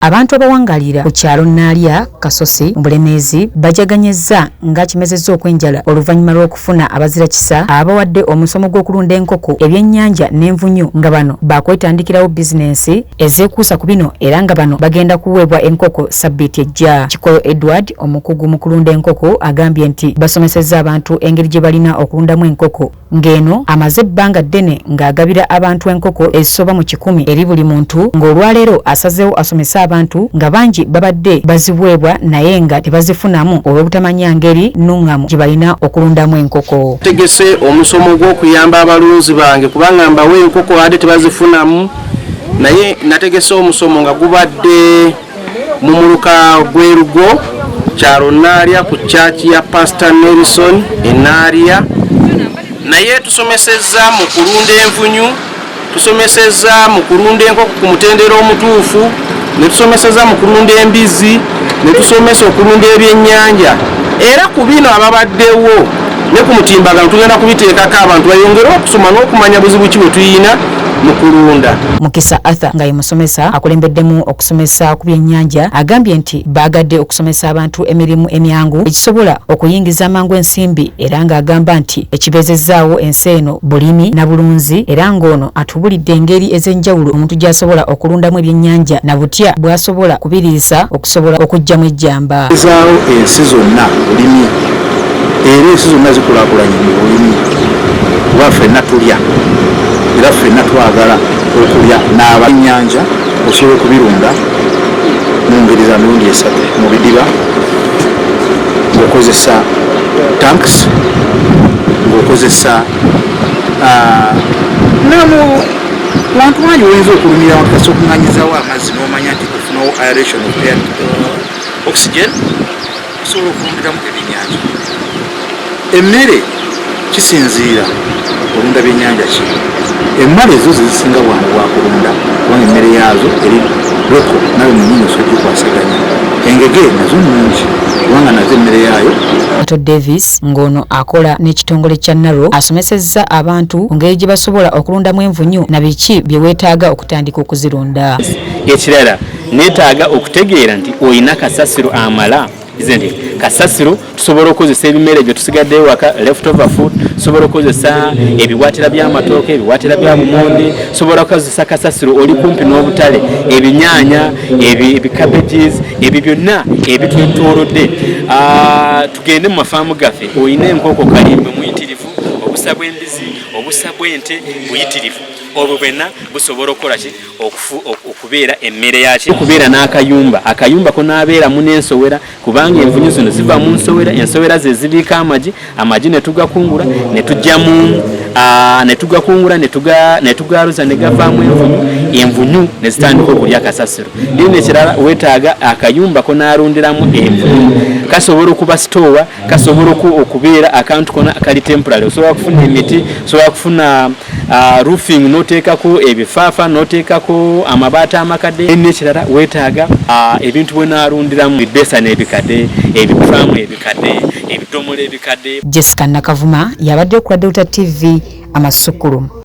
Abantu abawangalira ku kyalo Naalya Kasosi mu Bulemeezi bajaganyezza nga kimezezza okwenjala oluvannyuma lw'okufuna abazira kisa abawadde omusomo gw'okulunda enkoko ebyennyanja n'envunyu nga bano bakwetandikirawo bizinensi ezeekuusa ku bino era nga bano bagenda kuweebwa enkoko sabbiiti ejja. Kikoyo Edward omukugu mu kulunda enkoko agambye nti basomesezza abantu engeri gye balina okulundamu enkoko ng'eno amaze ebbanga ddene ng'agabira abantu enkoko ezisoba mu 100 eri buli muntu ng'olwaleero asazeewo asomesa abantu nga bangi babadde baziweebwa naye nga tebazifunamu olw'obutamanya ngeri nnuŋŋamu gye balina okulundamu enkoko. Tegese omusomo gw'okuyamba abalunzi bange kubanga mbawa enkoko wadde tebazifunamu naye nategese omusomo nga gubadde mu muluka gw'erugo kyalo Naalya ku chaachi ya Pastor Nelson Naalya. Naye tusomesezza mu kulunda envunyu, tusomesezza mu kulunda enkoko ku mutendera omutuufu, ne tusomesezza mu kulunda embizi, ne tusomesa okulunda ebyennyanja. Era ku bino ababaddewo ne ku mutimbagano tugenda kubiteekako abantu bayongere okusoma n'okumanya buzibu ki bwe tuyina mu kulunda. Mukisa Arthur nga ye musomesa akulembeddemu okusomesa ku byennyanja agambye nti baagadde okusomesa abantu emirimu emyangu ekisobola okuyingiza amangu ensimbi era ng'agamba nti ekibeezezzaawo ensi eno bulimi na bulunzi era ng'ono atubulidde engeri ez'enjawulo omuntu gy'asobola okulundamu ebyennyanja na butya bw'asobola kubiriisa okusobola okuggyamu ejjamba. Ezaawo ensi zonna bulimi era ensi zonna zikulaakulanye mu bulimi kuba ffenna tulya era ffenna twagala okulya n'abennyanja osobola okubirunda mu ngeri za mirundi esatu mu bidiba ng'okozesa tanks ng'okozesa namu wantu wangi oyinza okulumira wakati okuŋŋanyizawo amazzi n'omanya nti kufunawo aeration oxygen osobola okulundiramu ebyennyanja. Emmere kisinziira olunda byennyanja ki. Emmere ezo zisinga bwangu bwakulunda kubanga emmere yaazo eri loko nawe munyini osogikwasaganya. Engege nazo nnungi kubanga nazo emmere yaayo. Otto Davis ng'ono akola n'ekitongole kya Naro asomesezza abantu ku ngeri gye basobola okulundamu envunyu na biki bye weetaaga okutandika okuzirunda. Ekirala neetaaga okutegeera nti oyina kasasiro amala izindi kasasiro tusobola okukozesa ebimere bye tusigadde ewaka leftover food, tusobola okukozesa ebiwaatira by'amatooke, ebiwaatira bya bumonde, tusobola okukozesa kasasiro oli kumpi n'obutale, ebinyaanya, ebicabbages, ebyo byonna ebitwetoolodde. Tugende mu mafaamu gaffe oyina enkoko kalimbe muyitirivu, obusa bw'embizi, obusa bw'ente buyitirivu. Obwo bwenna busobola okukola ki okubeera emmere yaki kubeera n'akayumba. Akayumba ko n'abeeramu n'ensowera kubanga envunyu zino ziva mu nsowera, ensowera ze ziriiko amagi ne tugakungula ne tujjamu ne tugaaluza ne gavaamu envunyu ne zitandika okulya kasasiro. Nini ekirala weetaaga akayumba ko n'alundiramu envunyu. Kasobola okuba sitoowa, kasobola okubeera akantu kona kali temporary. Osobola kufuna emiti, osobola kufuna roofing n'oteekako ebifaafa n'oteekako amabaati amakadde. N'ekirala weetaaga ebintu bwe naalundiramu ebibesani ebikadde, ebifaamu ebikadde, ebidomola ebikadde. Jessica Nakavuma yabadde ku Delta TV Amasukulu.